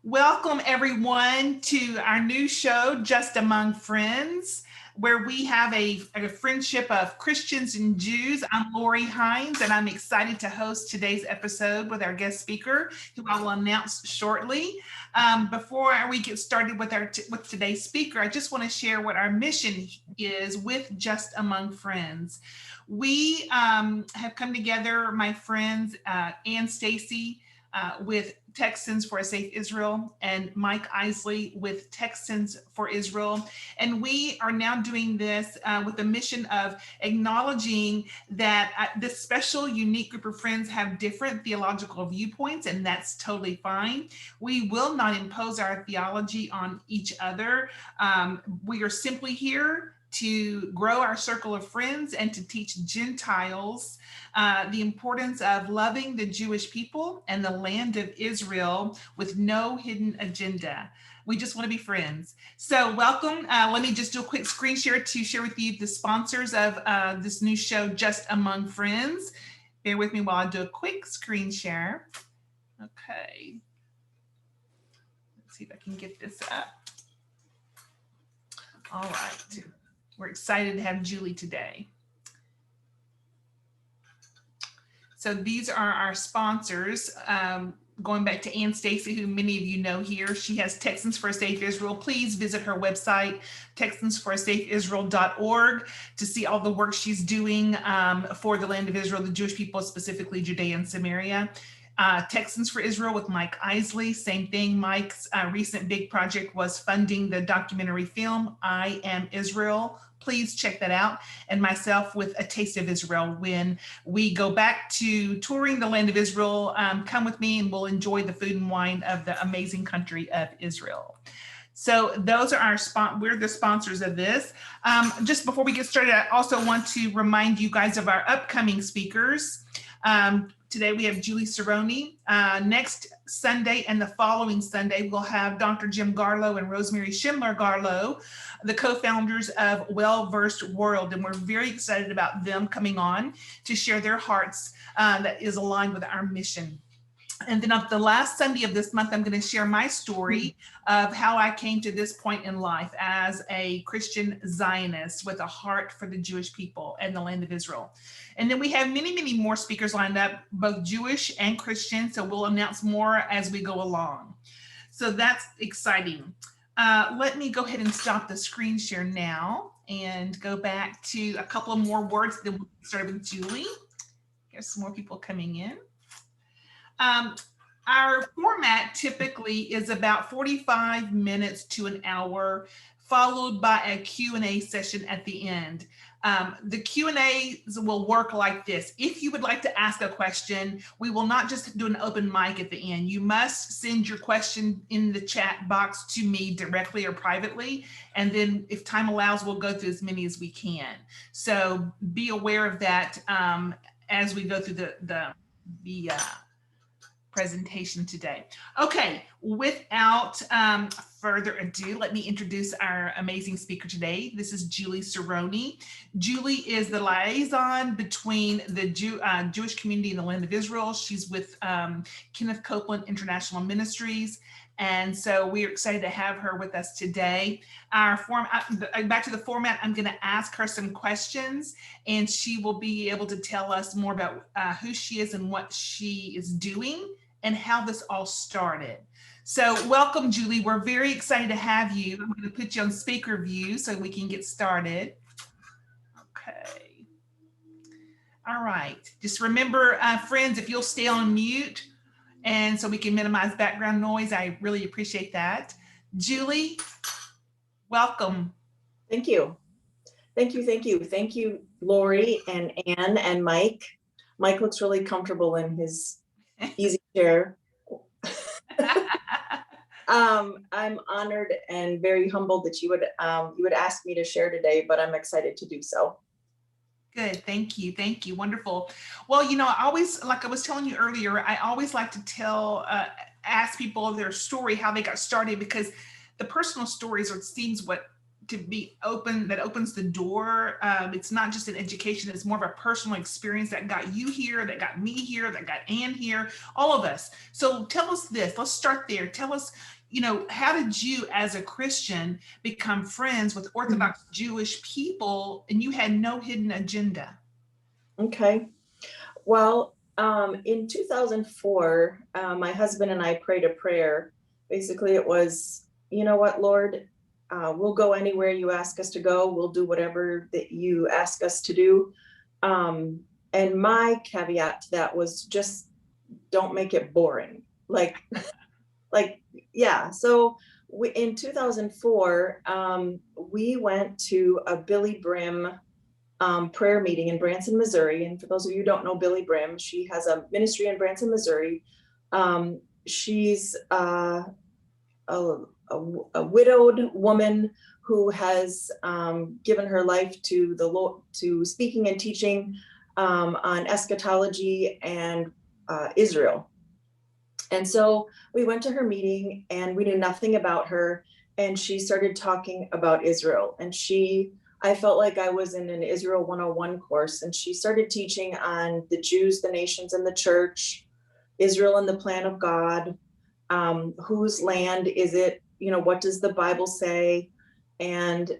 Welcome everyone to our new show, Just Among Friends, where we have a friendship of Christians and Jews. I'm Lori Hines, and I'm excited to host today's episode with our guest speaker, who I will announce shortly. Before we get started with with today's speaker, I just want to share what our mission is with Just Among Friends. We have come together, my friends, Ann Stacy, with Texans for a Safe Israel, and Mike Isley with Texans for Israel. And we are now doing this with the mission of acknowledging that this special, unique group of friends have different theological viewpoints, and that's totally fine. We will not impose our theology on each other. We are simply here to grow our circle of friends and to teach Gentiles the importance of loving the Jewish people and the land of Israel with no hidden agenda. We just want to be friends. So welcome. Let me just do a quick screen share to share with you the sponsors of this new show, Just Among Friends. Bear with me while I do a quick screen share. Okay. Let's see if I can get this up. All right. We're excited to have Julie today. So these are our sponsors. Going back to Ann Stacy, who many of you know here, she has Texans for a Safe Israel. Please visit her website, texansforasafeisrael.org, to see all the work she's doing for the land of Israel, the Jewish people, specifically Judea and Samaria. Texans for Israel with Mike Isley, same thing. Mike's recent big project was funding the documentary film, I Am Israel. Please check that out. And myself with A Taste of Israel. When we go back to touring the land of Israel, come with me and we'll enjoy the food and wine of the amazing country of Israel. So those are we're the sponsors of this. Just before we get started, I also want to remind you guys of our upcoming speakers. Today we have Julie Sironi. Next Sunday and the following Sunday, we'll have Dr. Jim Garlow and Rosemary Schindler Garlow, the co-founders of Well-Versed World. And we're very excited about them coming on to share their hearts that is aligned with our mission. And then on the last Sunday of this month, I'm going to share my story of how I came to this point in life as a Christian Zionist with a heart for the Jewish people and the land of Israel. And then we have many, many more speakers lined up, both Jewish and Christian. So we'll announce more as we go along. So that's exciting. Let me go ahead and stop the screen share now and go back to a couple of more words. Then we'll start with Julie. There's some more people coming in. Our format typically is about 45 minutes to an hour, followed by a Q&A session at the end. The Q&As will work like this. If you would like to ask a question, we will not just do an open mic at the end. You must send your question in the chat box to me directly or privately. And then if time allows, we'll go through as many as we can. So be aware of that as we go through the presentation today. Okay, without further ado, let me introduce our amazing speaker today. This is Julie Sironi. Julie is the liaison between the Jewish community in the land of Israel. She's with Kenneth Copeland International Ministries. And so we're excited to have her with us today. Back to the format, I'm going to ask her some questions, and she will be able to tell us more about who she is and what she is doing and how this all started. So welcome, Julie. We're very excited to have you. I'm going to put you on speaker view so we can get started. Okay. All right. Just remember, friends, if you'll stay on mute, and so we can minimize background noise, I really appreciate that. Julie, welcome. Thank you. Thank you, thank you. Thank you, Lori and Ann and Mike. Mike looks really comfortable in his easy chair. I'm honored and very humbled that you would ask me to share today, but I'm excited to do so. Good, thank you, wonderful. Well, you know, I always, like I was telling you earlier, I always like to ask people their story, how they got started, because the personal stories seems what to be open, that opens the door. It's not just an education, it's more of a personal experience that got you here, that got me here, that got Ann here, all of us. So tell us this, let's start there. Tell us, how did you as a Christian become friends with Orthodox Jewish people and you had no hidden agenda? Okay. Well, in 2004, my husband and I prayed a prayer. Basically, it was, you know what, Lord, we'll go anywhere you ask us to go. We'll do whatever that you ask us to do. And my caveat to that was just don't make it boring. Yeah. So in 2004, we went to a Billy Brim prayer meeting in Branson, Missouri. And for those of you who don't know Billy Brim, she has a ministry in Branson, Missouri. She's a widowed woman who has given her life to the Lord, to speaking and teaching on eschatology and Israel. And so we went to her meeting and we knew nothing about her. And she started talking about Israel. And I felt like I was in an Israel 101 course. And she started teaching on the Jews, the nations, and the church, Israel and the plan of God. Whose land is it? What does the Bible say? And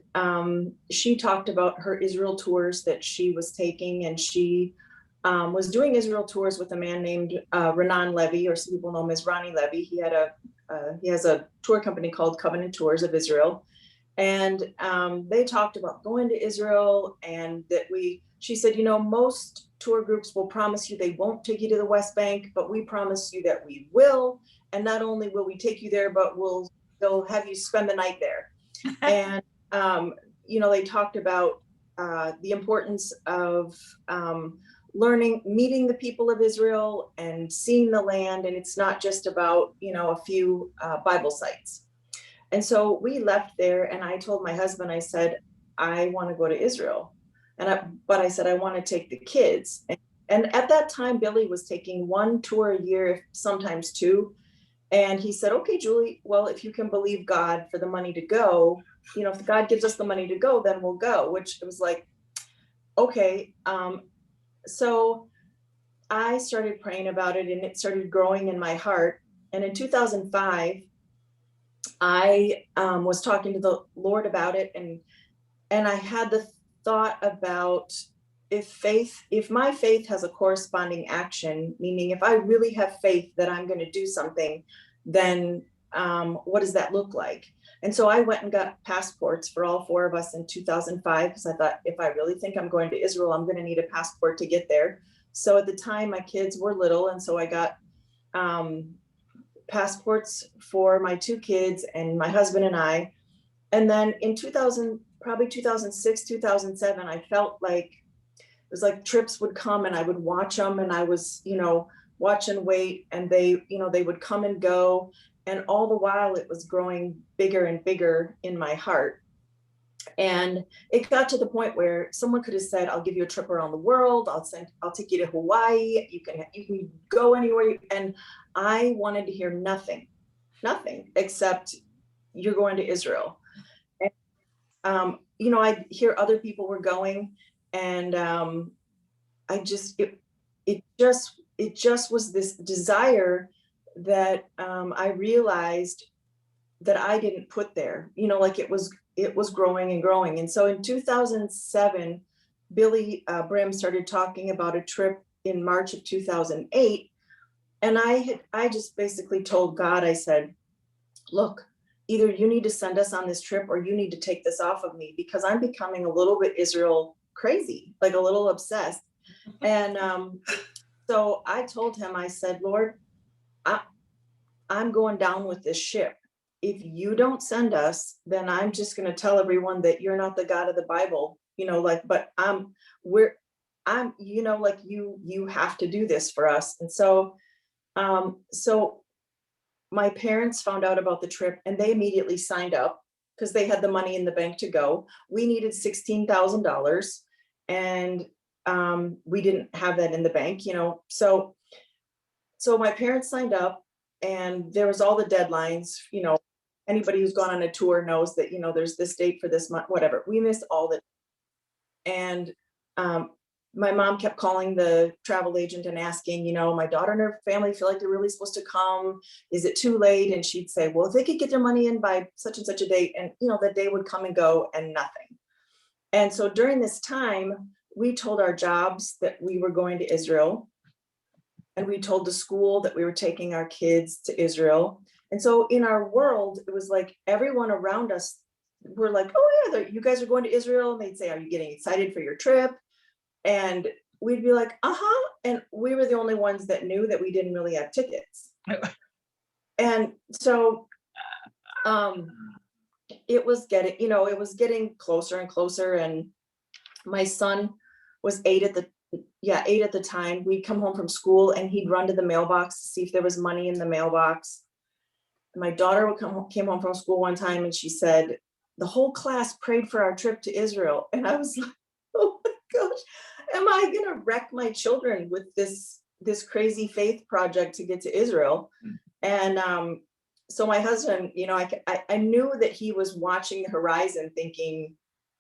she talked about her Israel tours that she was taking. And she was doing Israel tours with a man named Levy, or some people know him as Ronnie Levy. He has a tour company called Covenant Tours of Israel. And they talked about going to Israel, and she said, most tour groups will promise you they won't take you to the West Bank, but we promise you that we will. And not only will we take you there, but they'll have you spend the night there. And, they talked about the importance of meeting the people of Israel and seeing the land. And it's not just about, a few Bible sites. And so we left there, and I told my husband, I said, I want to go to Israel. But I said, I want to take the kids. And at that time, Billy was taking one tour a year, sometimes two. And he said, okay, Julie, well, if you can believe God for the money to go, if God gives us the money to go, then we'll go, which it was like, okay. So I started praying about it, and it started growing in my heart. And in 2005, I was talking to the Lord about it, and I had the thought about if my faith has a corresponding action, meaning if I really have faith that I'm going to do something, then what does that look like? And so I went and got passports for all four of us in 2005, because I thought, if I really think I'm going to Israel, I'm going to need a passport to get there. So at the time, my kids were little, and so I got passports for my two kids and my husband and I. And then in 2006, 2007, I felt like it was like trips would come and I would watch them, and I was, watch and wait, and they would come and go. And all the while it was growing bigger and bigger in my heart. And it got to the point where someone could have said, I'll give you a trip around the world. I'll take you to Hawaii. You can go anywhere. And I wanted to hear nothing except you're going to Israel. And, I'd hear other people were going, and it just was this desire that I realized that I didn't put there, like it was growing and growing. And so in 2007, Billy Brim started talking about a trip in March of 2008. And I just basically told God, I said, look, either you need to send us on this trip, or you need to take this off of me, because I'm becoming a little bit Israel crazy, like a little obsessed. And so I told him, I said, Lord, I'm going down with this ship. If you don't send us, then I'm just going to tell everyone that you're not the God of the Bible, but you have to do this for us. And so my parents found out about the trip, and they immediately signed up because they had the money in the bank to go. We needed $16,000, and we didn't have that in the bank, so my parents signed up, and there was all the deadlines, anybody who's gone on a tour knows that, there's this date for this month, whatever. We missed all the, and my mom kept calling the travel agent and asking, my daughter and her family feel like they're really supposed to come. Is it too late? And she'd say, well, if they could get their money in by such and such a date, and the day would come and go and nothing. And so during this time, we told our jobs that we were going to Israel, and we told the school that we were taking our kids to Israel. And so in our world, it was like everyone around us were like, oh yeah, you guys are going to Israel. And they'd say, are you getting excited for your trip? And we'd be like, uh-huh. And we were the only ones that knew that we didn't really have tickets. And so it was getting closer and closer. And my son was 8 at the time. We'd come home from school and he'd run to the mailbox to see if there was money in the mailbox. My daughter came home from school one time and she said, the whole class prayed for our trip to Israel. And I was like, oh my gosh, am I gonna wreck my children with this crazy faith project to get to Israel? And so my husband, I knew that he was watching the horizon thinking,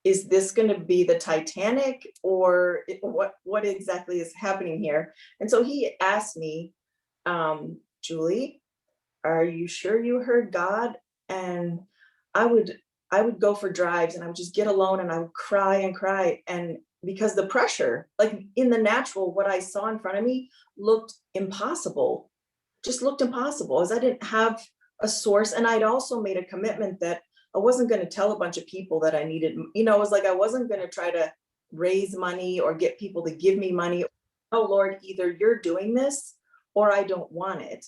is this going to be the Titanic, or what exactly is happening here? And so he asked me, Julie, are you sure you heard God? And I would go for drives and I would just get alone and I would cry and cry. And because the pressure, like in the natural, what I saw in front of me looked impossible, just looked impossible, as I didn't have a source. And I'd also made a commitment that I wasn't going to tell a bunch of people that I needed, it was like, I wasn't going to try to raise money or get people to give me money. Oh Lord, either you're doing this or I don't want it.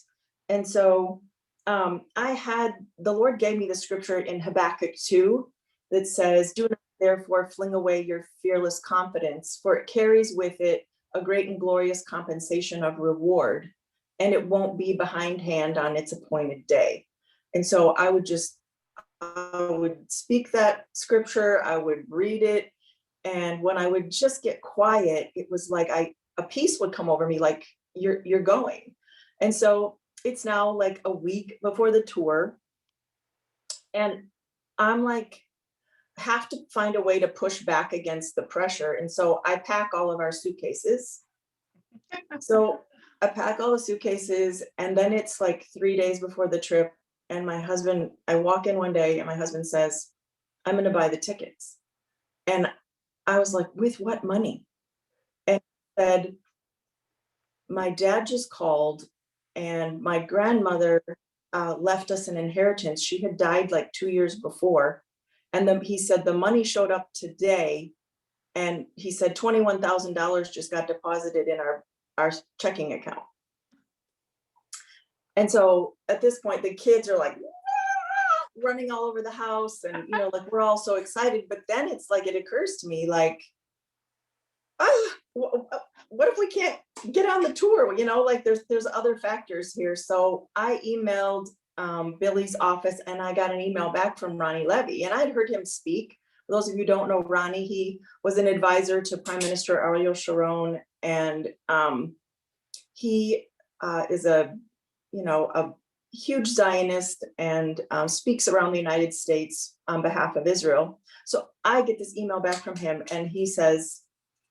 And so the Lord gave me the scripture in Habakkuk 2 that says, do not therefore fling away your fearless confidence, for it carries with it a great and glorious compensation of reward, and it won't be behindhand on its appointed day. And so I would speak that scripture, I would read it. And when I would just get quiet, it was like a peace would come over me, like you're going. And so it's now like a week before the tour. And I'm like, have to find a way to push back against the pressure. And so I pack all of our suitcases. So I pack all the suitcases, and then it's like 3 days before the trip. And I walk in one day and my husband says, I'm going to buy the tickets. And I was like, with what money? And he said, my dad just called and my grandmother left us an inheritance. She had died like 2 years before. And then he said, the money showed up today. And he said, $21,000 just got deposited in our checking account. And so at this point, the kids are like running all over the house, and like we're all so excited. But then it's like it occurs to me, like, what if we can't get on the tour? Like there's other factors here. So I emailed Billy's office, and I got an email back from Ronnie Levy, and I'd heard him speak. For those of you who don't know Ronnie, he was an advisor to Prime Minister Ariel Sharon, and he is a huge Zionist and speaks around the United States on behalf of Israel. So I get this email back from him, and he says,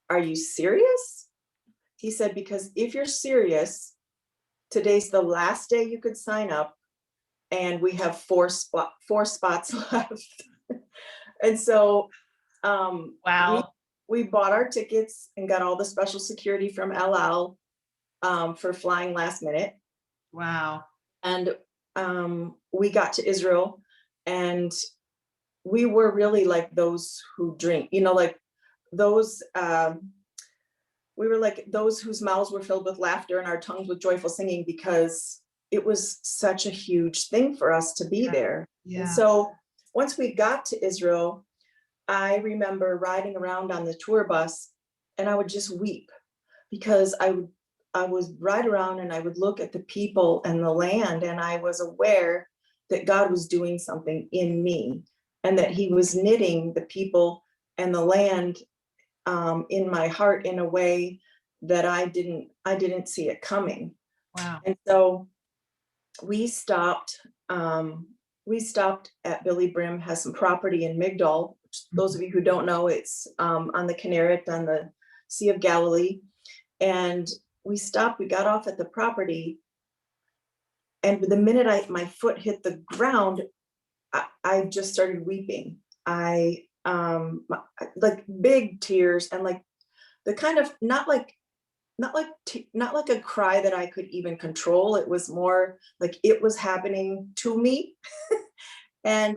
are you serious? He said, because if you're serious, today's the last day you could sign up, and we have four spots left. And so Wow. we bought our tickets and got all the special security from El Al for flying last minute. Wow. And we got to Israel, and we were really like those who drink, like those, we were like those whose mouths were filled with laughter and our tongues with joyful singing, because it was such a huge thing for us to be there. Yeah. And so once we got to Israel, I remember riding around on the tour bus, and I would just weep, because I would ride around and I would look at the people and the land, and I was aware that God was doing something in me, and that he was knitting the people and the land in my heart in a way that I didn't see it coming. Wow. And so we stopped we stopped at Billy Brim, has some property in Migdal. Which, those of you who don't know, it's on the Kinneret on the Sea of Galilee. And we stopped, we got off at the property. And the minute my foot hit the ground, I just started weeping. Like big tears, and like the kind of not like a cry that I could even control. It was more like it was happening to me. And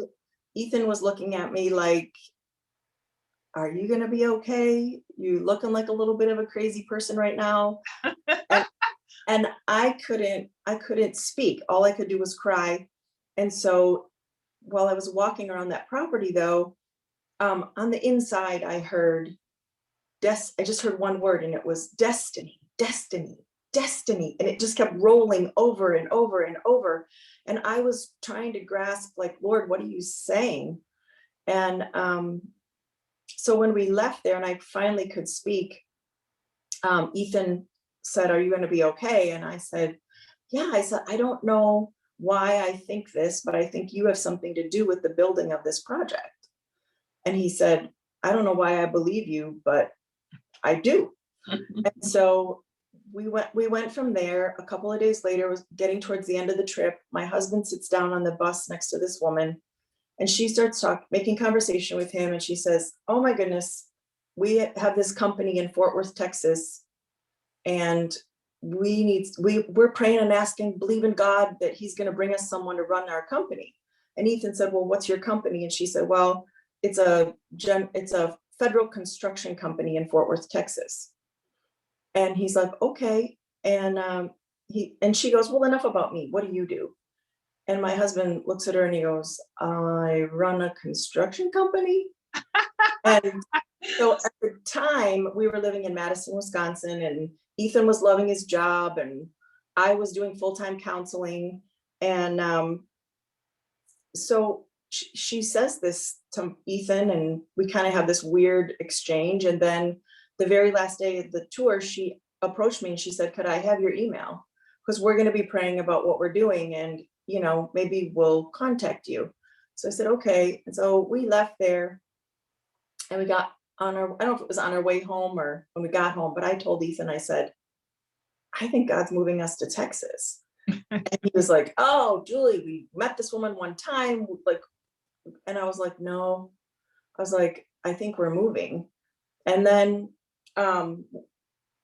Ethan was looking at me like, are you gonna be okay? You looking like a little bit of a crazy person right now. And I couldn't speak. All I could do was cry. And so while I was walking around that property though, on the inside, I just heard one word, and it was destiny, destiny, destiny. And it just kept rolling over and over and over. And I was trying to grasp, like, Lord, what are you saying? And so when we left there and I finally could speak, Ethan said, are you going to be okay? And I said, yeah. I said, I don't know why I think this, but I think you have something to do with the building of this project. And he said, I don't know why I believe you, but I do. And so we went from there. A couple of days later, was getting towards the end of the trip. My husband sits down on the bus next to this woman, and she starts making conversation with him. And she says, oh my goodness, we have this company in Fort Worth, Texas, and we're praying and asking, believe in God that he's going to bring us someone to run our company. And Ethan said, well, what's your company? And she said, well, it's a federal construction company in Fort Worth, Texas. And he's like, okay. And she goes, well, enough about me. What do you do? And my husband looks at her and he goes, I run a construction company. And so at the time we were living in Madison, Wisconsin, and Ethan was loving his job and I was doing full-time counseling. And so she says this to Ethan, and we kind of have this weird exchange. And then the very last day of the tour, she approached me and she said, could I have your email? Because we're going to be praying about what we're doing, and maybe we'll contact you. So I said, okay. And so we left there and we got on our, I don't know if it was on our way home or when we got home, but I told Ethan, I said, I think God's moving us to Texas. And he was like, oh, Julie, we met this woman one time. And I was like, no. I was like, I think we're moving. And then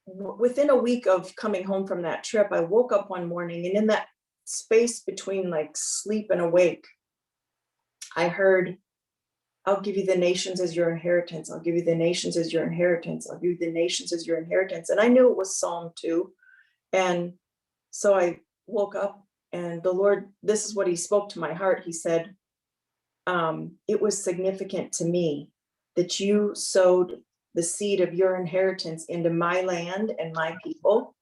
within a week of coming home from that trip, I woke up one morning, and in that space between like sleep and awake, I heard, I'll give you the nations as your inheritance. I'll give you the nations as your inheritance. I'll give you the nations as your inheritance. And I knew it was Psalm 2. And so I woke up, and the Lord, this is what he spoke to my heart. He said, it was significant to me that you sowed the seed of your inheritance into my land and my people.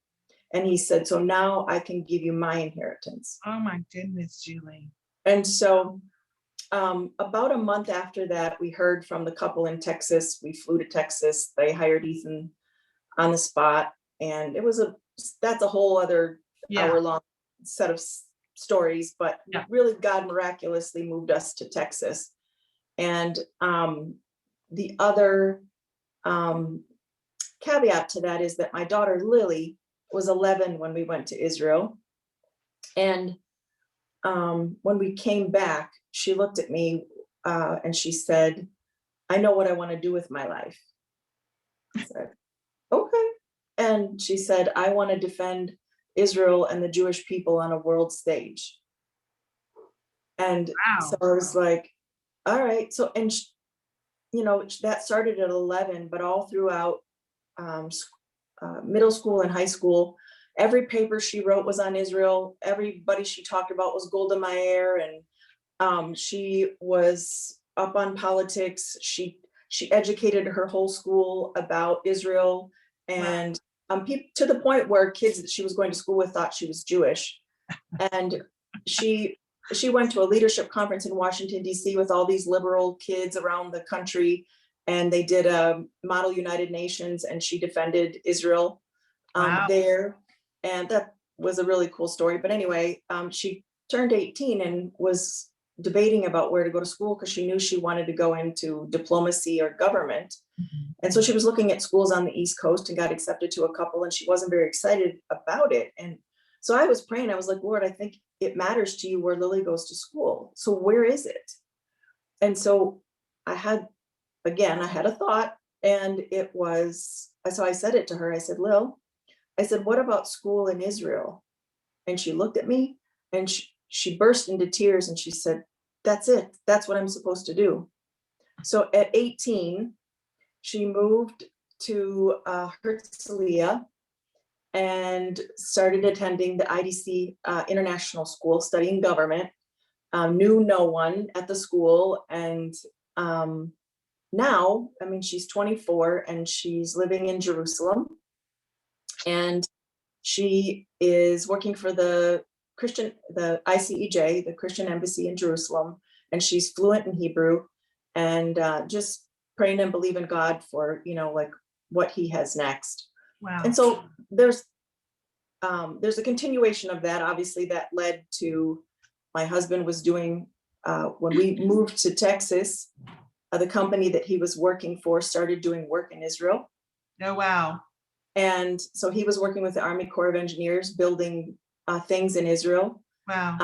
And he said, so now I can give you my inheritance. Oh my goodness, Julie. And so about a month after that, we heard from the couple in Texas. We flew to Texas. They hired Ethan on the spot. And that's a whole other hour-long set of stories, but really God miraculously moved us to Texas. And the other caveat to that is that my daughter Lily was 11 when we went to Israel. And when we came back, she looked at me and she said, I know what I want to do with my life. I said, okay. And she said, I want to defend Israel and the Jewish people on a world stage. And so I was like, all right. So, and that started at 11, but all throughout middle school and high school, every paper she wrote was on Israel. Everybody she talked about was Golda Meir, and she was up on politics. She educated her whole school about Israel, and to the point where kids that she was going to school with thought she was Jewish. And she went to a leadership conference in Washington, D.C. with all these liberal kids around the country, and they did a Model United Nations, and she defended Israel there. And that was a really cool story. But anyway, she turned 18 and was debating about where to go to school because she knew she wanted to go into diplomacy or government. And so she was looking at schools on the East Coast and got accepted to a couple, and she wasn't very excited about it. And so I was praying, I was like, Lord, I think it matters to you where Lily goes to school. So where is it? And so I had a thought, and so I said it to her. I said, Lil, I said, what about school in Israel? And she looked at me, and she burst into tears, and she said, that's it. That's what I'm supposed to do. So at 18, she moved to Herzliya and started attending the IDC International School, studying government, knew no one at the school. And now, I mean, she's 24 and she's living in Jerusalem. And she is working for the ICEJ, the Christian Embassy in Jerusalem. And she's fluent in Hebrew, and just praying and believing God for, like what he has next. Wow. And so there's a continuation of that. Obviously, that led to my husband was doing, when we moved to Texas, the company that he was working for started doing work in Israel. Oh, wow. And so he was working with the Army Corps of Engineers, building things in Israel. Wow.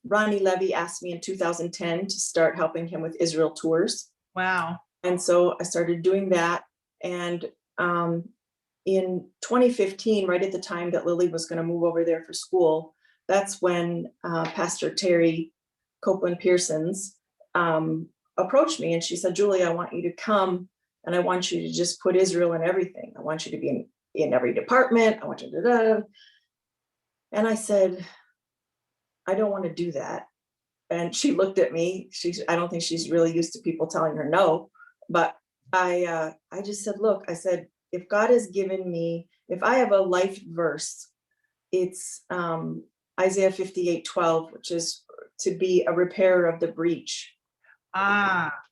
Ronnie Levy asked me in 2010 to start helping him with Israel tours. Wow. And so I started doing that. And in 2015, right at the time that Lily was going to move over there for school, that's when Pastor Terry Copeland Pearsons approached me, and she said, Julie, I want you to come, and I want you to just put Israel in everything. I want you to be in every department. I want you to And I said, I don't want to do that. And she looked at me. I don't think she's really used to people telling her no, but I just said, look, I said, if God has given me, if I have a life verse, it's Isaiah 58:12, which is to be a repairer of the breach.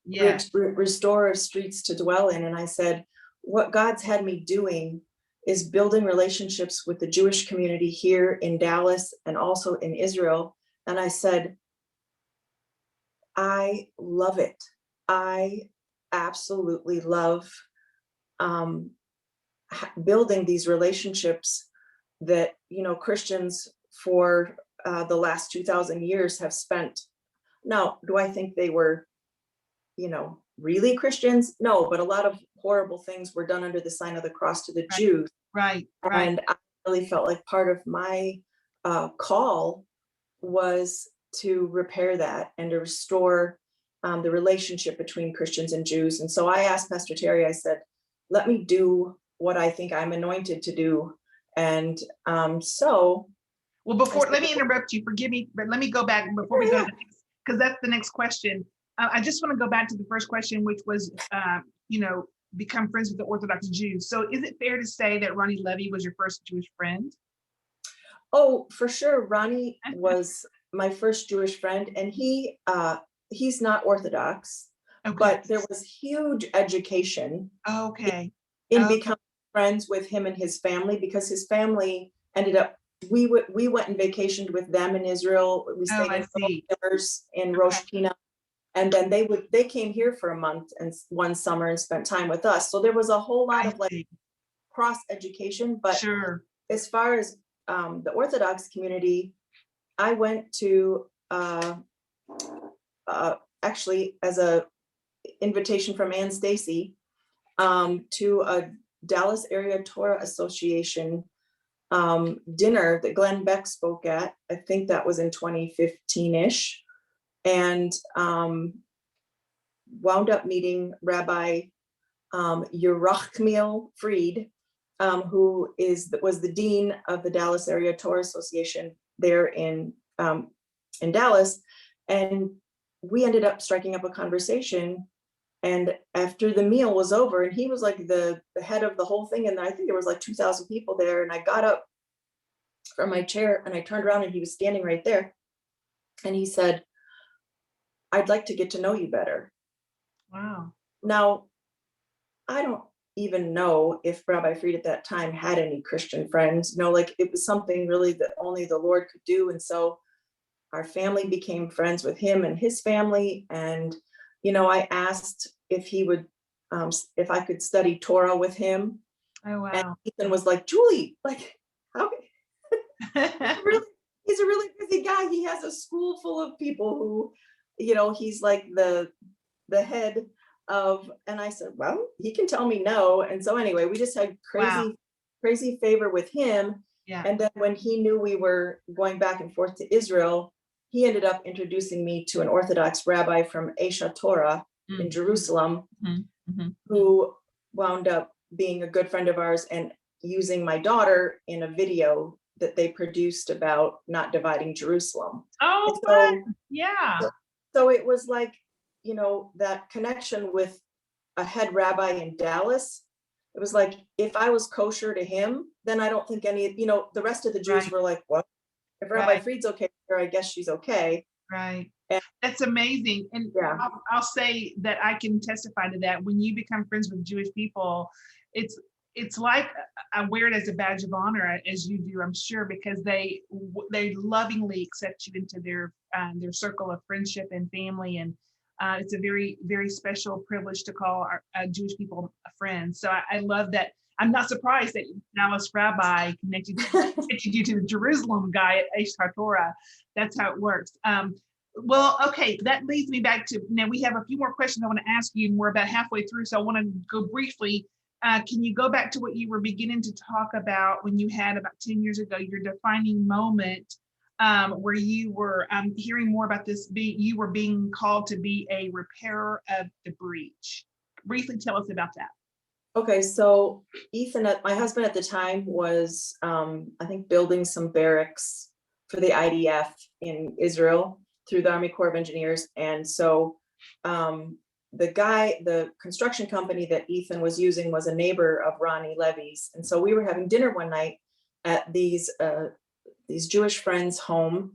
Yes. Restorer of streets to dwell in. And I said, what God's had me doing is building relationships with the Jewish community here in Dallas and also in Israel. And I said, I love it. I absolutely love building these relationships that, Christians for the last 2,000 years have spent. Now, do I think they were, really Christians? No, but a lot of horrible things were done under the sign of the cross to the Jews. Right. And I really felt like part of my call was to repair that and to restore the relationship between Christians and Jews. And so I asked Pastor Terry, I said, let me do what I think I'm anointed to do. And well, let me interrupt you, forgive me, but let me go back before we go to this, because that's the next question. I just want to go back to the first question, which was, become friends with the Orthodox Jews. So is it fair to say that Ronnie Levy was your first Jewish friend? Oh, for sure. Ronnie was my first Jewish friend, and he's not Orthodox, okay, but there was huge education in becoming friends with him and his family, because his family ended up, we went and vacationed with them in Israel. We stayed in Rosh Hashanah, and then they came here for a month and one summer and spent time with us. So there was a whole lot of cross education. But as far as the Orthodox community, I went to actually as a invitation from Ann Stacy to a Dallas Area Torah Association dinner that Glenn Beck spoke at. I think that was in 2015-ish, and wound up meeting Rabbi Yerachmiel Fried, who was the dean of the Dallas Area Torah Association there in Dallas. And we ended up striking up a conversation. And after the meal was over, and he was like the head of the whole thing, and I think there was like 2,000 people there, and I got up from my chair and I turned around and he was standing right there. And he said, I'd like to get to know you better. Wow. Now, I don't even know if Rabbi Fried at that time had any Christian friends. It was something really that only the Lord could do. And so our family became friends with him and his family. And, I asked if he would, if I could study Torah with him. Oh, And wow. Ethan was like, Julie, like, how? Really, he's a really busy guy. He has a school full of people who, he's like the head of, and I said, well, he can tell me no. And so anyway, we just had Wow. crazy favor with him. Yeah. And then when he knew we were going back and forth to Israel, he ended up introducing me to an Orthodox rabbi from Esha Torah in Jerusalem, who wound up being a good friend of ours and using my daughter in a video that they produced about not dividing Jerusalem. Oh, And fun. Yeah. so it was like, that connection with a head rabbi in Dallas. It was like, if I was kosher to him, then I don't think the rest of the Jews Right. were like, well, if Rabbi Right. Fried's okay, I guess she's okay. Right. And That's amazing. And yeah, I'll say that I can testify to that. When you become friends with Jewish people, it's like I wear it as a badge of honor, as you do, I'm sure, because they lovingly accept you into their circle of friendship and family. And it's a very, very special privilege to call our Jewish people a friend. So I love that. I'm not surprised that Dallas Rabbi connected you to the Jerusalem guy at Aish Torah. That's how it works. Well, okay, that leads me back to, now we have a few more questions I want to ask you, and we're about halfway through, so I want to go briefly. Can you go back to what you were beginning to talk about when you had about 10 years ago, your defining moment where you were hearing more about this, you were being called to be a repairer of the breach. Briefly tell us about that. okay, so Ethan, my husband at the time, was I think building some barracks for the IDF in Israel through the Army Corps of Engineers. And so the construction company that Ethan was using was a neighbor of Ronnie Levy's. And so we were having dinner one night at these Jewish friends' home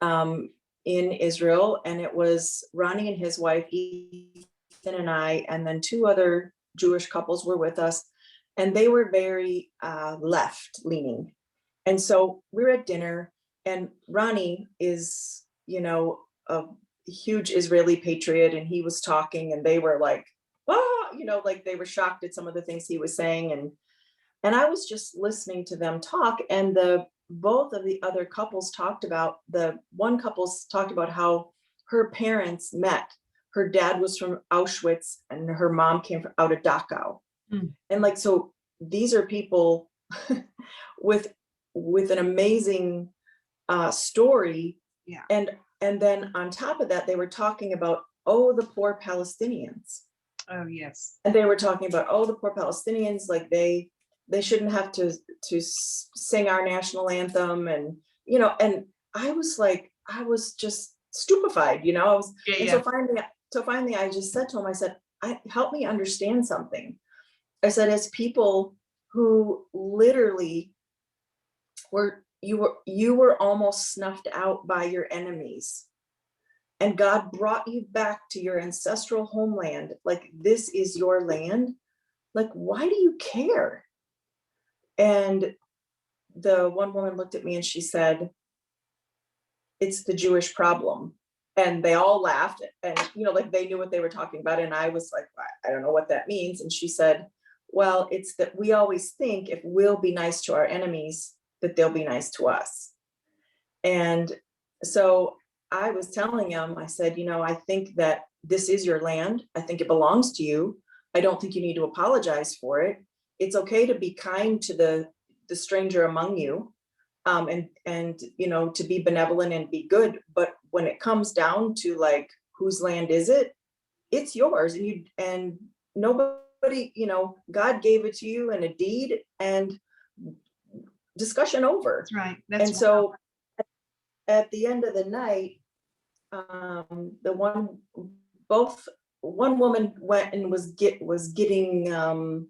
in Israel. And it was Ronnie and his wife, Ethan and I, and then two other Jewish couples were with us. And they were very left leaning. And so we were at dinner, and Ronnie is, a huge Israeli patriot, and he was talking, and they were like, like they were shocked at some of the things he was saying. And I was just listening to them talk, and both of the other couples talked about, the one couples talked about how her parents met. Her dad was from Auschwitz and her mom came from out of Dachau. And like, so these are people with an amazing story. Yeah. And then on top of that, they were talking about, oh, the poor Palestinians. Oh, yes. And they were talking about, oh, the poor Palestinians, like they shouldn't have to sing our national anthem. And, and I was just stupefied, I was, Yeah, and yeah. so finally I just said to him, I said, help me understand something. I said, as people who literally you were almost snuffed out by your enemies, and God brought you back to your ancestral homeland, like this is your land, like why do you care? And the one woman looked at me and she said, it's the Jewish problem. And they all laughed, and like they knew what they were talking about. And I was like, I don't know what that means. And she said, well, it's that we always think if we'll be nice to our enemies, that they'll be nice to us. And so I was telling him, I said, I think that this is your land. I think it belongs to you. I don't think you need to apologize for it. It's okay to be kind to the stranger among you, and to be benevolent and be good. But when it comes down to like, whose land is it? It's yours. And nobody, God gave it to you in a deed, and discussion over. That's right. That's and so at the end of the night, one woman went and was getting,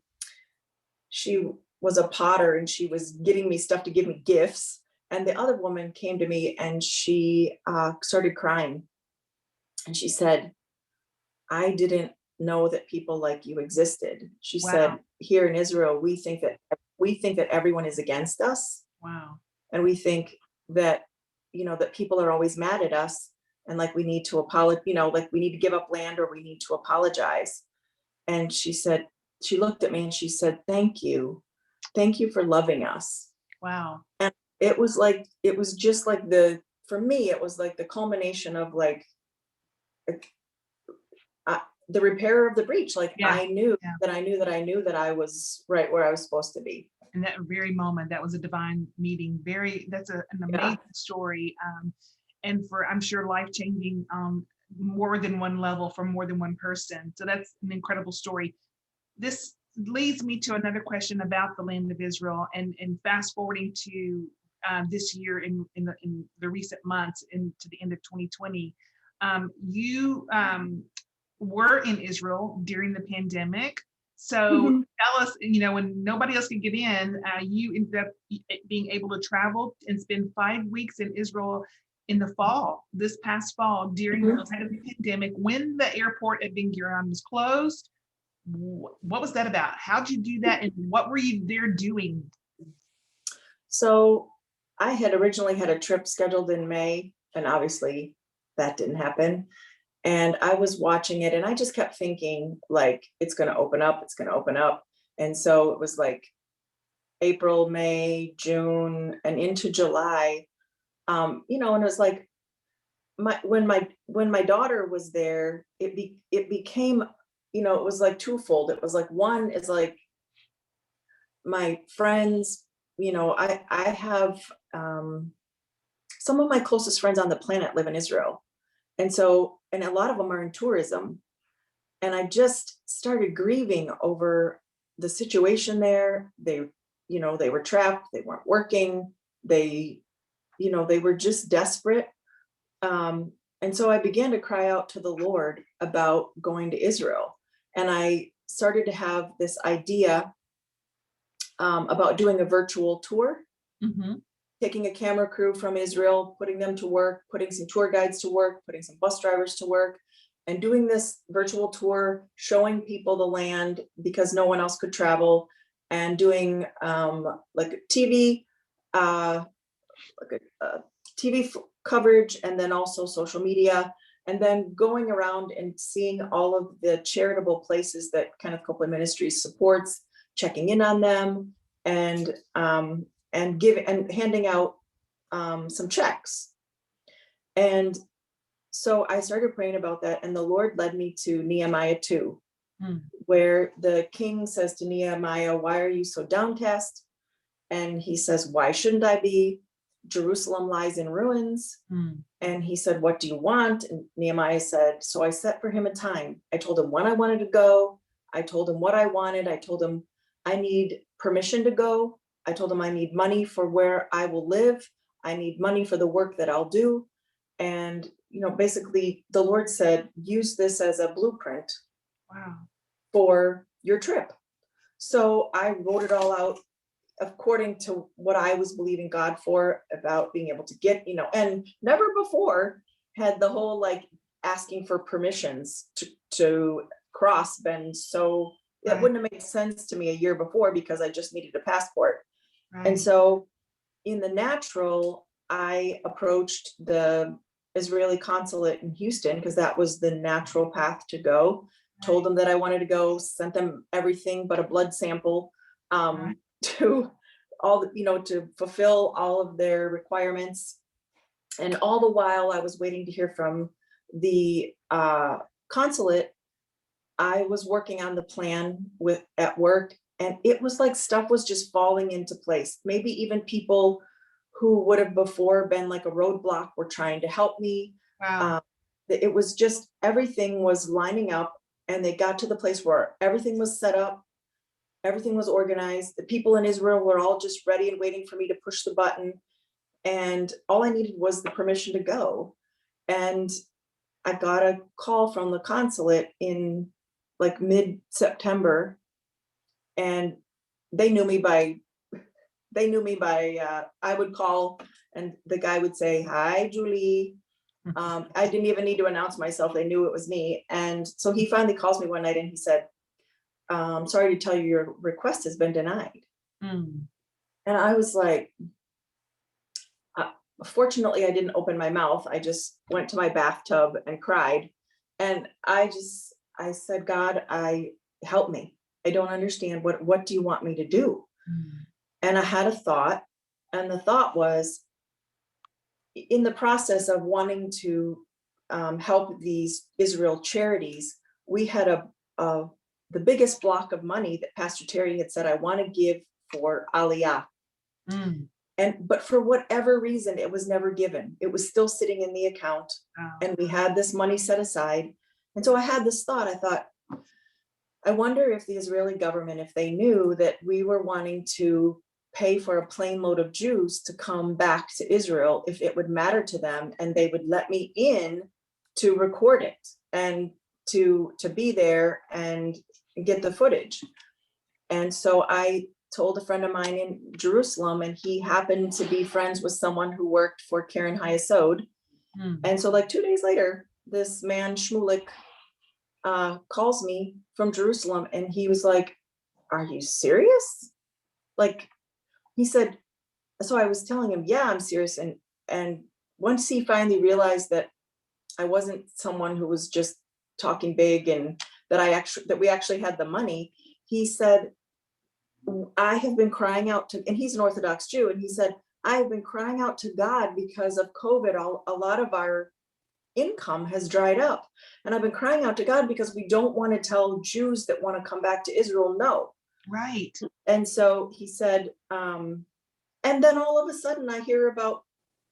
she was a potter, and she was getting me stuff to give me gifts. And the other woman came to me, and she started crying. And she said, I didn't know that people like you existed. She said, here in Israel, we think that everyone is against us. Wow. And we think that, that people are always mad at us, and like we need to apologize, like we need to give up land or we need to apologize. And she looked at me and she said, thank you for loving us. Wow. And it was just like for me, it was like the culmination of like the repair of the breach. Like Yeah. I knew Yeah. that I was right where I was supposed to be. In that very moment, that was a divine meeting. That's an amazing story. And I'm sure, life-changing, more than one level for more than one person. So that's an incredible story. This leads me to another question about the land of Israel, and fast forwarding to this year, in the recent months into the end of 2020. You were in Israel during the pandemic. So tell us, when nobody else could get in, you ended up being able to travel and spend 5 weeks in Israel in the fall, this past fall, during the height of the pandemic, when the airport at Ben Gurion was closed. What was that about? How'd you do that? And what were you there doing? So I had originally had a trip scheduled in May, and obviously that didn't happen. And I was watching it and I just kept thinking, like, it's going to open up, it's going to open up. And so it was like April, May, June, and into July. And it was like when my daughter was there, it became, it was like twofold. It was like, one is like my friends, I have some of my closest friends on the planet live in Israel. And a lot of them are in tourism. And I just started grieving over the situation there. They were trapped, they weren't working, they were just desperate. And so I began to cry out to the Lord about going to Israel. And I started to have this idea about doing a virtual tour. Taking a camera crew from Israel, putting them to work, putting some tour guides to work, putting some bus drivers to work, and doing this virtual tour, showing people the land because no one else could travel, and doing like TV, coverage, and then also social media, and then going around and seeing all of the charitable places that Kenneth Copeland Ministries supports, checking in on them, and handing out some checks. And so I started praying about that, and the Lord led me to Nehemiah 2, where the king says to Nehemiah, why are you so downcast? And he says, why shouldn't I be? Jerusalem lies in ruins. And he said, what do you want? And Nehemiah said, so I set for him a time. I told him when I wanted to go. I told him what I wanted. I told him I need permission to go. I told him I need money for where I will live. I need money for the work that I'll do. And, basically the Lord said, use this as a blueprint for your trip. So I wrote it all out according to what I was believing God for about being able to get, and never before had the whole like asking for permissions to cross been so, that wouldn't have made sense to me a year before because I just needed a passport. And so in the natural, I approached the Israeli consulate in Houston because that was the natural path to go. Told them that I wanted to go, sent them everything but a blood sample to all the, to fulfill all of their requirements. And all the while I was waiting to hear from the consulate, I was working on the plan at work, and it was like stuff was just falling into place. Maybe even people who would have before been like a roadblock were trying to help me. It was just, everything was lining up, and they got to the place where everything was set up, everything was organized. The people in Israel were all just ready and waiting for me to push the button. And all I needed was the permission to go. And I got a call from the consulate in like mid-September, and they knew me by I would call and the guy would say, hi, Julie. I didn't even need to announce myself. They knew it was me. And so he finally calls me one night and he said, sorry to tell you, your request has been denied. And I was like, Fortunately, I didn't open my mouth. I just went to my bathtub and cried. And I said, God, help me. I don't understand. What do you want me to do? Mm. And I had a thought, and the thought was, in the process of wanting to help these Israel charities, we had the biggest block of money that Pastor Terry had said, I want to give for Aliyah. Mm. But for whatever reason, it was never given. It was still sitting in the account, Wow. and we had this money set aside. And so I had this thought. I thought, I wonder if the Israeli government, if they knew that we were wanting to pay for a plane load of Jews to come back to Israel, if it would matter to them, and they would let me in to record it and to be there and get the footage. And so I told a friend of mine in Jerusalem, and he happened to be friends with someone who worked for Karen Hayesod. Mm. And so like 2 days later, this man Shmulik calls me from Jerusalem, and he was like, are you serious? Like, he said, so I was telling him, yeah, I'm serious. And once he finally realized that I wasn't someone who was just talking big, and that we actually had the money, he said, I have been crying out to, and he's an Orthodox Jew, and he said, I have been crying out to God because of COVID. A lot of our income has dried up. And I've been crying out to God because we don't want to tell Jews that want to come back to Israel no. Right. And so he said, and then all of a sudden I hear about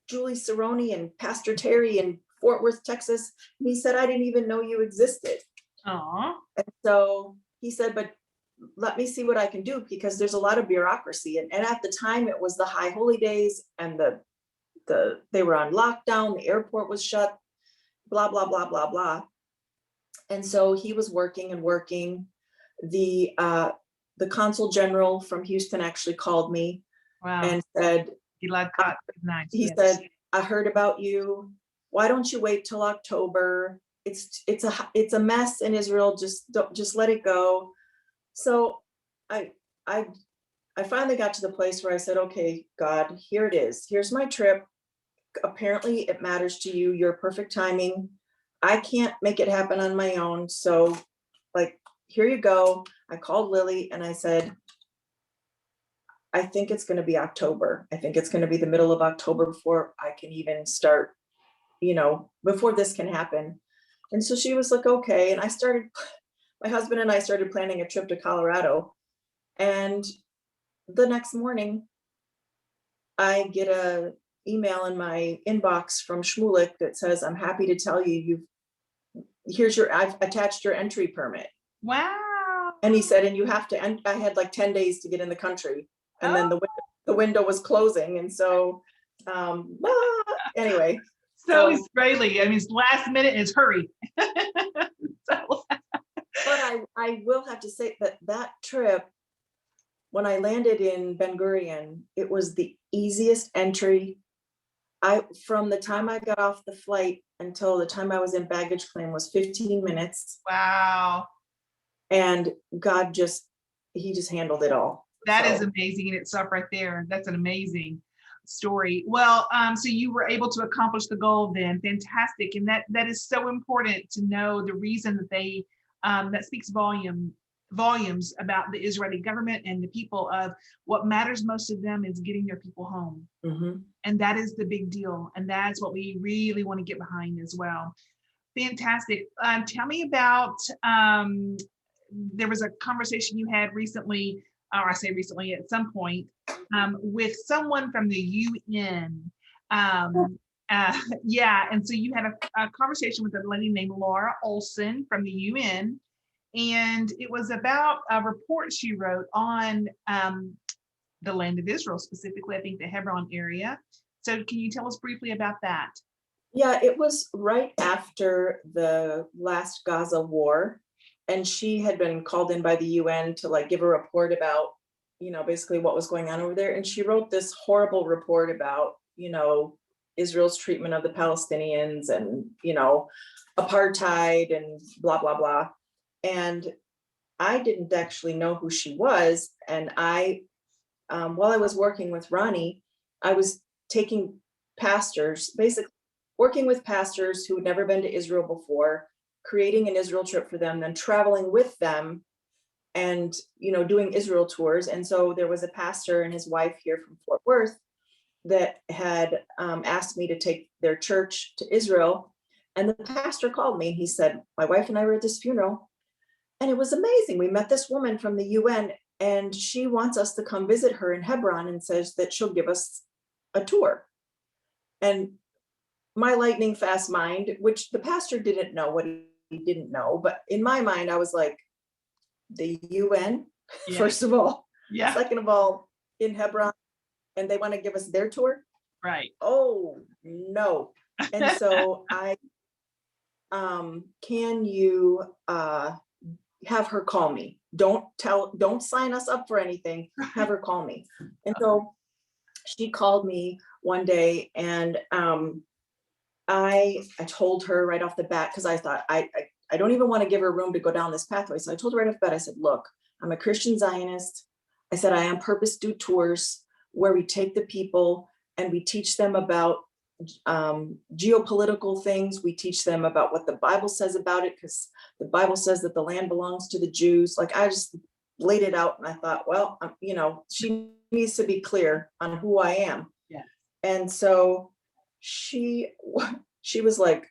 Julie Sironi and Pastor Terry in Fort Worth, Texas. And he said, I didn't even know you existed. Aw. And so he said, but let me see what I can do, because there's a lot of bureaucracy. And at the time it was the high holy days, and they were on lockdown, the airport was shut, blah, blah, blah, blah, blah. And so he was working and working. The consul general from Houston actually called me Wow. and said, Nice. he Yes. said, I heard about you. Why don't you wait till October? It's a mess in Israel. Just let it go. So I finally got to the place where I said, okay, God, here it is. Here's my trip. Apparently it matters to you. Your perfect timing. I can't make it happen on my own. So like, here you go. I called Lily and I said, I think it's going to be October. I think it's going to be the middle of October before I can even start, before this can happen. And so she was like, okay. And my husband and I started planning a trip to Colorado. And the next morning, I get a email in my inbox from Shmulik that says, I'm happy to tell you, I've attached your entry permit. Wow. And he said, and you have to, and I had like 10 days to get in the country. And then the window was closing. And so, anyway. So Israeli. I mean, it's last minute is hurry. So. But I will have to say that trip, when I landed in Ben Gurion, it was the easiest entry. From the time I got off the flight until the time I was in baggage claim was 15 minutes. Wow. And God he just handled it all. That is amazing in itself right there. That's an amazing story. Well, so you were able to accomplish the goal then. Fantastic. And that is so important to know the reason that they, that speaks volumes about the Israeli government and the people of what matters most to them is getting their people home. Mm-hmm. And that is the big deal. And that's what we really want to get behind as well. Fantastic. Tell me about, there was a conversation you had recently, or I say recently at some point, with someone from the UN. Yeah, and so you had a conversation with a lady named Laura Olson from the UN, and it was about a report she wrote on the land of Israel, specifically, I think the Hebron area. So can you tell us briefly about that? Yeah, it was right after the last Gaza war, and she had been called in by the UN to like give a report about, basically what was going on over there. And she wrote this horrible report about, Israel's treatment of the Palestinians and, apartheid and blah, blah, blah. And I didn't actually know who she was. And while I was working with Ronnie, I was taking pastors, basically working with pastors who had never been to Israel before, creating an Israel trip for them, then traveling with them and, doing Israel tours. And so there was a pastor and his wife here from Fort Worth that had asked me to take their church to Israel. And the pastor called me and he said, my wife and I were at this funeral and it was amazing. We met this woman from the UN and she wants us to come visit her in Hebron and says that she'll give us a tour. And my lightning fast mind, which the pastor didn't know what he didn't know, but in my mind, I was like, the UN, Yeah. first of all. Yeah. Second of all, in Hebron, and they want to give us their tour. Right. Oh, no. And so can you have her call me? Don't sign us up for anything. Have her call me. And so she called me one day and I told her right off the bat, because I thought I don't even want to give her room to go down this pathway. So I told her right off the bat, I said, look, I'm a Christian Zionist. I said, I am purpose do tours where we take the people and we teach them about geopolitical things. We teach them about what the Bible says about it, because the Bible says that the land belongs to the Jews. Like, I just laid it out and I thought, well, she needs to be clear on who I am. Yeah. And so she was like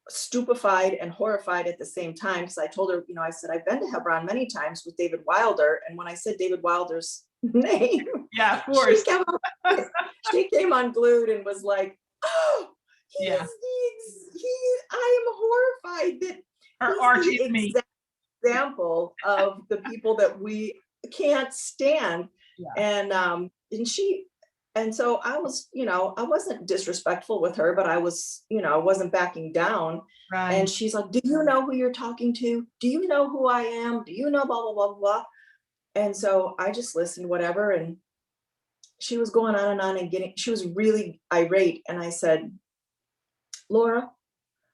stupefied and horrified at the same time, because I told her, I said, I've been to Hebron many times with David Wilder. And when I said David Wilder's name, yeah, of course, she came unglued and was like, oh, I am horrified that her archie is me. Example of the people that we can't stand. Yeah. And so I was, I wasn't disrespectful with her, but I was, I wasn't backing down. Right. And she's like, do you know who you're talking to? Do you know who I am? Do you know blah, blah, blah, blah. And so I just listened, whatever. And she was going on and she was really irate. And I said, Laura,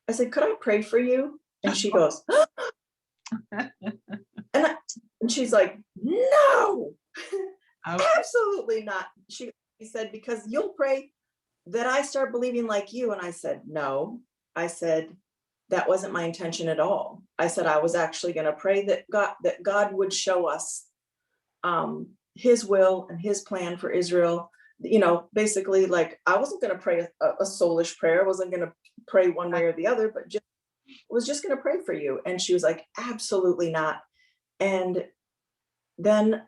I said, could I pray for you? And she goes, and she's like, no, okay. Absolutely not. She said, because you'll pray that I start believing like you. And I said, no. I said, that wasn't my intention at all. I said, I was actually going to pray that God would show us his will and his plan for Israel. Basically, like, I wasn't going to pray a soulish prayer. I wasn't going to pray one way or the other, but was just going to pray for you. And she was like, absolutely not. And then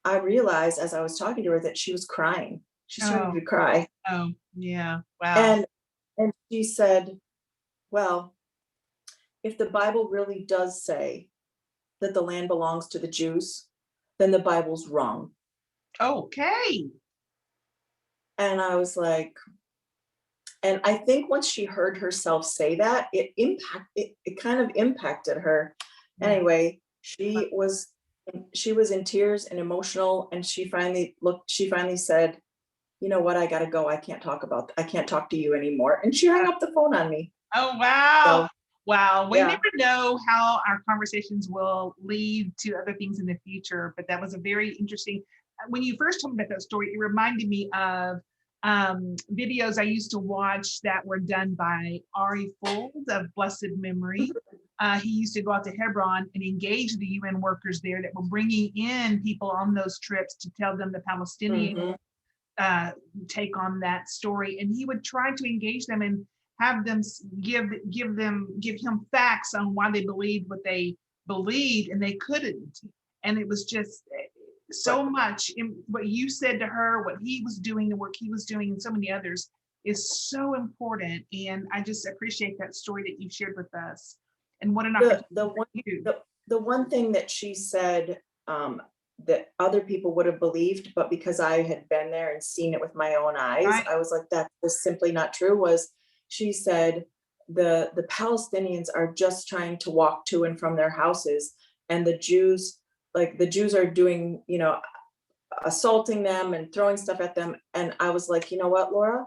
I realized as I was talking to her that she was crying. She started to cry. Oh, yeah. Wow. And she said, well, if the Bible really does say that the land belongs to the Jews, then the Bible's wrong. Okay. And I was like, and I think once she heard herself say that, it kind of impacted her. Yeah. Anyway, she was in tears and emotional, and she finally said, you know what, I gotta go. I can't talk to you anymore. And she hung up the phone on me. Oh, wow. So, wow. We never know how our conversations will lead to other things in the future, but that was a very interesting, when you first told me about that story, it reminded me of videos I used to watch that were done by Ari Fold of blessed memory. He used to go out to Hebron and engage the UN workers there that were bringing in people on those trips to tell them the Palestinian take on that story. And he would try to engage them and have them give him facts on why they believed what they believed, and they couldn't. And it was just so much in what you said to her, what he was doing, the work he was doing, and so many others is so important. And I just appreciate that story that you shared with us. And what an opportunity. The one thing that she said that other people would have believed, but because I had been there and seen it with my own eyes, right. I was like, that was simply not true, was she said, the Palestinians are just trying to walk to and from their houses, and the Jews are doing, assaulting them and throwing stuff at them. And I was like, you know what, Laura?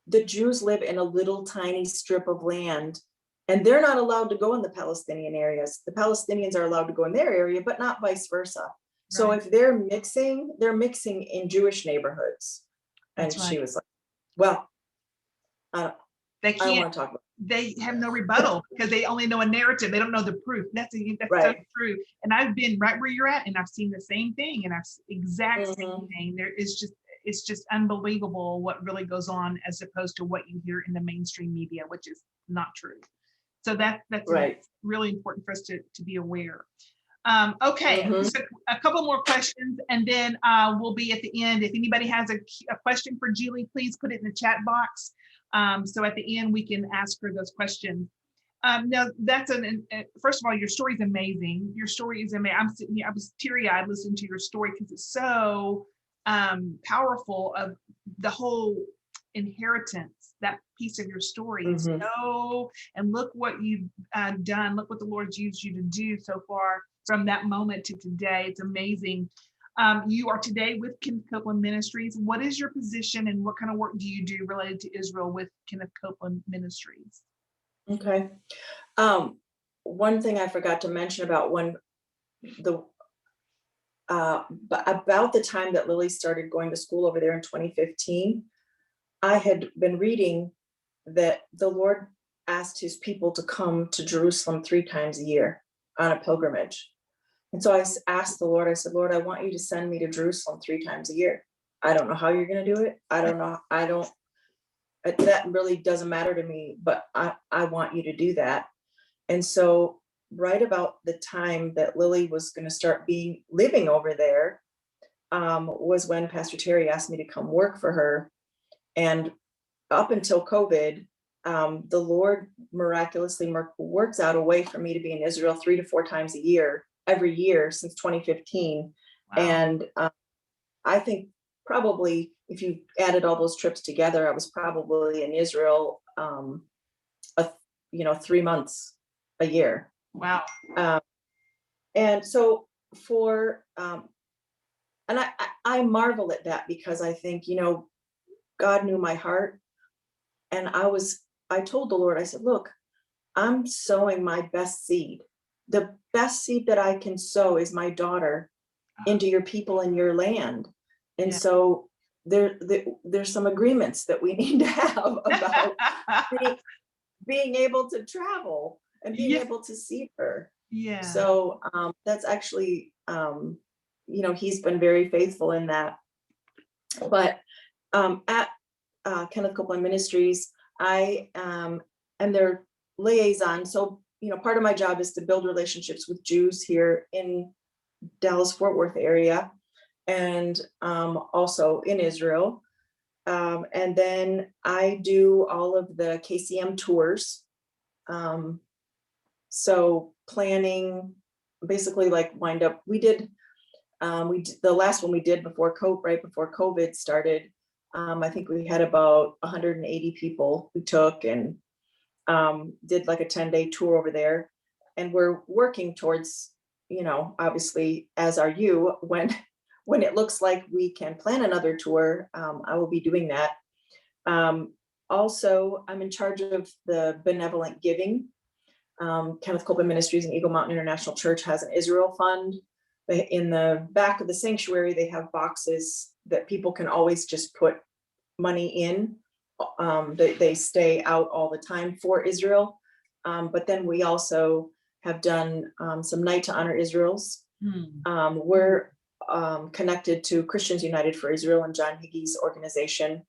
The Jews live in a little tiny strip of land, and they're not allowed to go in the Palestinian areas. The Palestinians are allowed to go in their area, but not vice versa. Right. So if they're mixing in Jewish neighborhoods. And That's she right. was like, well, I They don't can't, want to talk about they have no rebuttal because they only know a narrative. They don't know the proof. That's it. so Right. true. And I've been right where you're at, and I've seen the same thing, and exact same Mhm. thing. It's just unbelievable what really goes on as opposed to what you hear in the mainstream media, which is not true. So that's Right. really important for us to be aware. Okay, Mhm. just a couple more questions, and then we'll be at the end. If anybody has a question for Julie, please put it in the chat box. So at the end, we can ask her those questions. Now, first of all, your story is amazing. Your story is amazing. I'm sitting here, I was teary-eyed listening to your story because it's so powerful of the whole inheritance. That piece of your story is Mhm. so, and look what you've done. Look what the Lord's used you to do so far from that moment to today. It's amazing. You are today with Kenneth Copeland Ministries. What is your position and what kind of work do you do related to Israel with Kenneth Copeland Ministries? Okay. One thing I forgot to mention about when the about the time that Lily started going to school over there in 2015, I had been reading that the Lord asked his people to come to Jerusalem 3 times a year on a pilgrimage. And so I asked the Lord, I said, Lord, I want you to send me to Jerusalem 3 times a year. I don't know how you're going to do it. I don't know. That really doesn't matter to me, but I want you to do that. And so right about the time that Lily was going to start living over there, was when Pastor Terry asked me to come work for her. And up until COVID, the Lord miraculously works out a way for me to be in Israel 3 to 4 times a year, every year since 2015. Wow. And I think probably if you added all those trips together, I was probably in Israel, a, 3 months a year. Wow. And so and I marvel at that because I think, God knew my heart. And I told the Lord, I said, look, I'm sowing my best seed. The best seed that I can sow is my daughter into your people and your land. And Yeah. so there's some agreements that we need to have about being able to travel and being Yeah. able to see her. Yeah. So that's actually, he's been very faithful in that. But at Kenneth Copeland Ministries, I am their liaison. So, part of my job is to build relationships with Jews here in Dallas Fort Worth area and also in Israel. And then I do all of the KCM tours. So planning, basically like wind up, the last one we did right before COVID started. I think we had about 180 people who took and did like a 10-day tour over there. And we're working towards, obviously, as are you, when it looks like we can plan another tour, I will be doing that. Also, I'm in charge of the benevolent giving. Kenneth Copeland Ministries and Eagle Mountain International Church has an Israel fund. In the back of the sanctuary, they have boxes that people can always just put money in. They stay out all the time for Israel. But then we also have done some Night to Honor Israel's. We're connected to Christians United for Israel and John Higgie's organization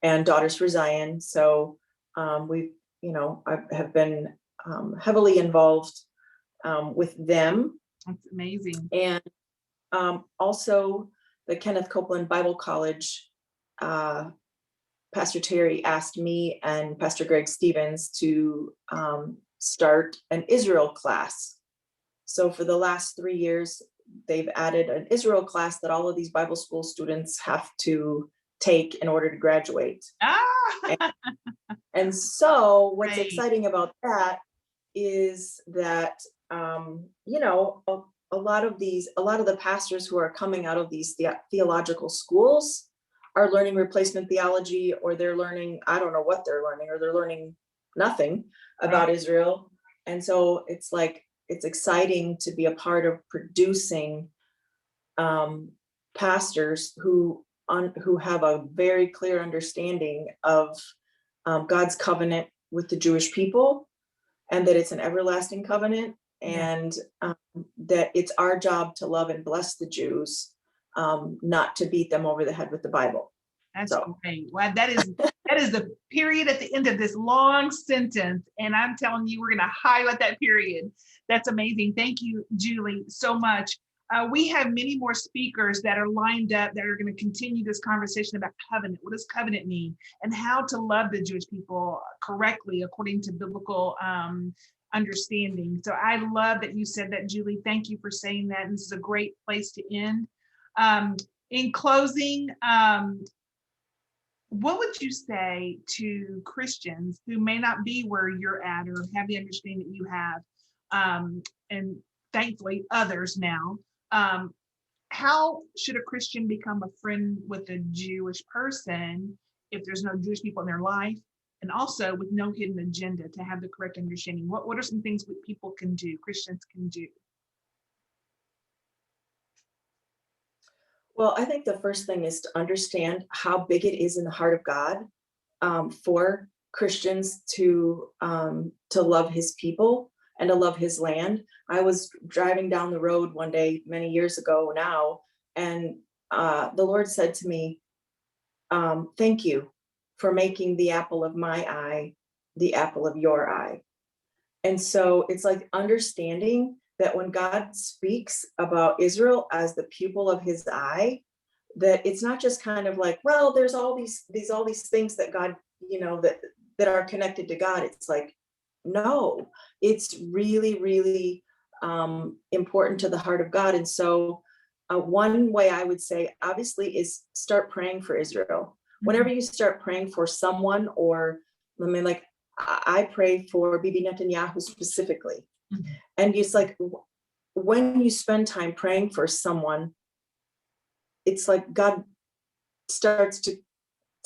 and Daughters for Zion. So I have been heavily involved with them. That's amazing. And also the Kenneth Copeland Bible College, Pastor Terry asked me and Pastor Greg Stevens to start an Israel class. So for the last 3 years, they've added an Israel class that all of these Bible school students have to take in order to graduate. And so what's Right. exciting about that is that, a lot of the pastors who are coming out of these theological schools are learning replacement theology, or they're learning, I don't know what they're learning, or they're learning nothing about Israel. And so it's exciting to be a part of producing pastors who who have a very clear understanding of God's covenant with the Jewish people, and that it's an everlasting covenant, and that it's our job to love and bless the Jews, not to beat them over the head with the Bible. That's great. Wow, that is the period at the end of this long sentence. And I'm telling you, we're going to highlight that period. That's amazing. Thank you, Julie, so much. We have many more speakers that are lined up that are going to continue this conversation about covenant. What does covenant mean? And how to love the Jewish people correctly according to biblical understanding. So I love that you said that, Julie. Thank you for saying that. And this is a great place to end. In closing, what would you say to Christians who may not be where you're at or have the understanding that you have, and thankfully others now? How should a Christian become a friend with a Jewish person if there's no Jewish people in their life, and also with no hidden agenda, to have the correct understanding? What are some things that people can do, Christians can do? Well, I think the first thing is to understand how big it is in the heart of God, for Christians to love his people and to love his land. I was driving down the road one day many years ago now, and the Lord said to me, thank you for making the apple of my eye the apple of your eye. And so it's like understanding that when God speaks about Israel as the pupil of his eye, that it's not just kind of like, well, there's all these things that God, that are connected to God. It's like, no, it's really, really important to the heart of God. And so one way I would say, obviously, is start praying for Israel. Whenever you start praying for someone, or like I pray for Bibi Netanyahu specifically. And it's like, when you spend time praying for someone, it's like God starts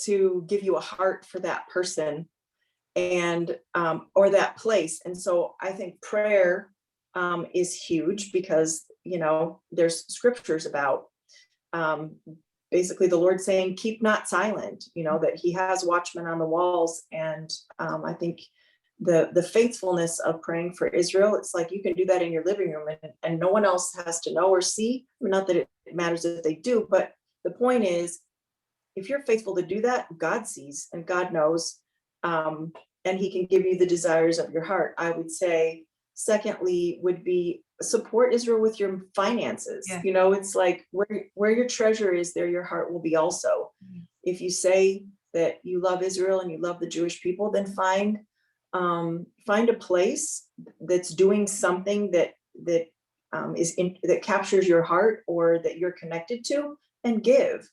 to give you a heart for that person, and or that place. And so I think prayer is huge, because there's scriptures about basically the Lord saying, keep not silent, that he has watchmen on the walls. And I think the faithfulness of praying for Israel, it's like you can do that in your living room, and no one else has to know or see. Not that it matters if they do, but the point is, if you're faithful to do that, God sees and God knows, and he can give you the desires of your heart. I would say, secondly, would be support Israel with your finances. Yeah. It's like where your treasure is, there your heart will be also. If you say that you love Israel and you love the Jewish people, then find a place that's doing something that that captures your heart, or that you're connected to, and give.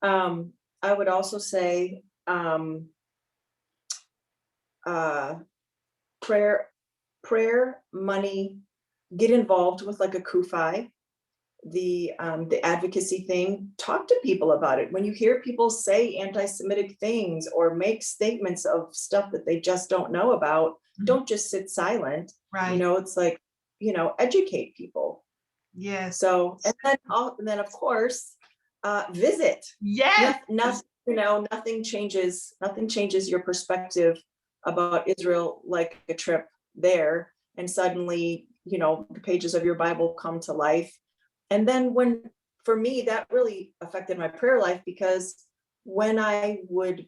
I would also say prayer, money, get involved with like a kufi, the advocacy thing. Talk to people about it. When you hear people say anti-Semitic things or make statements of stuff that they just don't know about, don't just sit silent. Right. It's like, educate people. Yes. So, and then of course, visit. Yes. Nothing changes your perspective about Israel like a trip there, and suddenly, the pages of your Bible come to life. And then for me, that really affected my prayer life, because when I would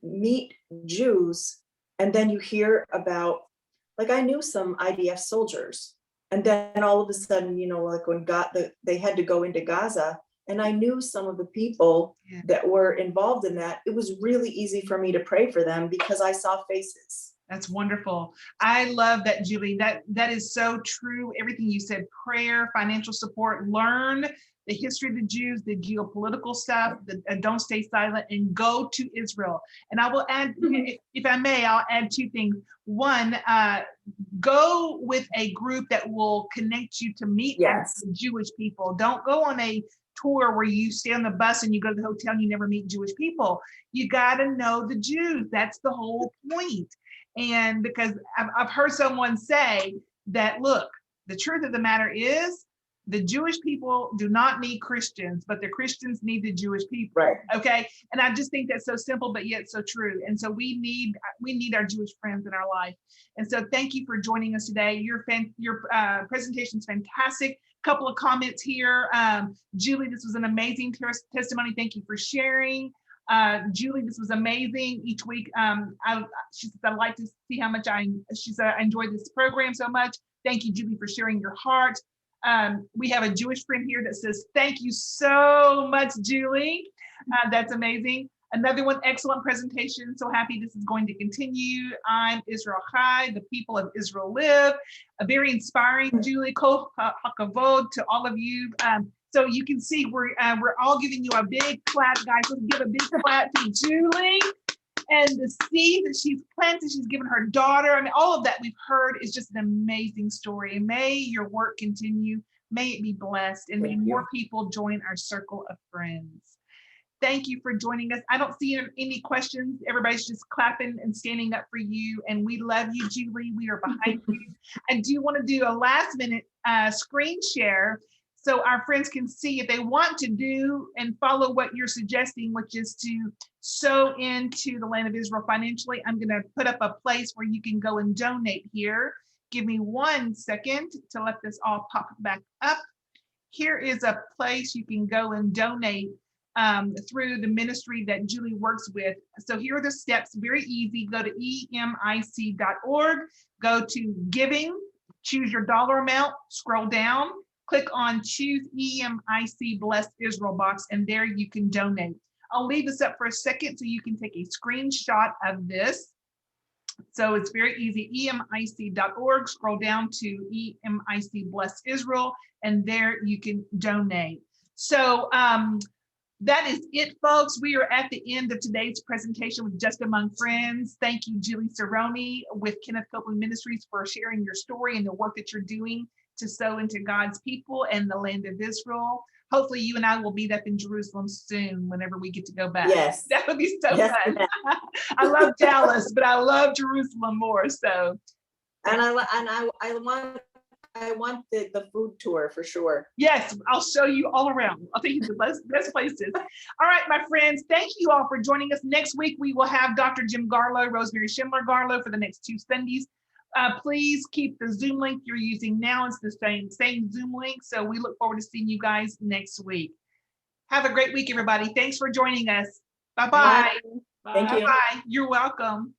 meet Jews, and then you hear about, like, I knew some IDF soldiers, and then all of a sudden, like when they had to go into Gaza, and I knew some of the people that were involved in that. It was really easy for me to pray for them because I saw faces. That's wonderful. I love that, Julie. That is so true. Everything you said: prayer, financial support, learn the history of the Jews, the geopolitical stuff, don't stay silent, and go to Israel. And I will add, if I may, I'll add two things. One, go with a group that will connect you to meet Jewish people. Don't go on a tour where you stay on the bus and you go to the hotel and you never meet Jewish people. You got to know the Jews. That's the whole point. And because I've heard someone say that, look, the truth of the matter is, The Jewish people do not need Christians, but the Christians need the Jewish people. Right. Okay. And I just think that's so simple, but yet so true. And so we need our Jewish friends in our life. And so thank you for joining us today. Your presentation is fantastic. Couple of comments here. Julie, this was an amazing testimony. Thank you for sharing. Julie, this was amazing. Each week, she says, I'd like to see how much I enjoyed this program so much. Thank you, Julie, for sharing your heart. We have a Jewish friend here that says, thank you so much, Julie. That's amazing. Another one, excellent presentation. So happy this is going to continue. I'm Israel Chai, the people of Israel live. A very inspiring, Julie. Kol hakavod to all of you. So you can see we're all giving you a big clap, guys. Let's give a big clap to Julie. And the seed that she's planted, she's given her daughter. I mean, all of that we've heard is just an amazing story. May your work continue. May it be blessed. And may more people join our circle of friends. Thank you for joining us. I don't see any questions. Everybody's just clapping and standing up for you. And we love you, Julie. We are behind you. I do want to do a last minute screen share so our friends can see if they want to do and follow what you're suggesting, which is to sow into the land of Israel financially. I'm going to put up a place where you can go and donate here. Give me 1 second to let this all pop back up. Here is a place you can go and donate through the ministry that Julie works with. So here are the steps, very easy. Go to emic.org, go to giving, choose your dollar amount, scroll down, click on choose EMIC Blessed Israel box, and there you can donate. I'll leave this up for a second so you can take a screenshot of this. So it's very easy, emic.org, scroll down to EMIC Blessed Israel, and there you can donate. So that is it, folks. We are at the end of today's presentation with Just Among Friends. Thank you, Julie Sironi with Kenneth Copeland Ministries, for sharing your story and the work that you're doing to sow into God's people and the land of Israel. Hopefully you and I will meet up in Jerusalem soon whenever we get to go back. Yes. That would be so fun. I love Dallas, but I love Jerusalem more. So. And I want the food tour for sure. Yes, I'll show you all around. I'll take you to the best places. All right, my friends, thank you all for joining us. Next week, we will have Dr. Jim Garlow, Rosemary Schindler Garlow for the next 2 Sundays. Please keep the Zoom link you're using now. It's the same Zoom link. So we look forward to seeing you guys next week. Have a great week, everybody. Thanks for joining us. Bye-bye. Thank you. Bye. You're welcome.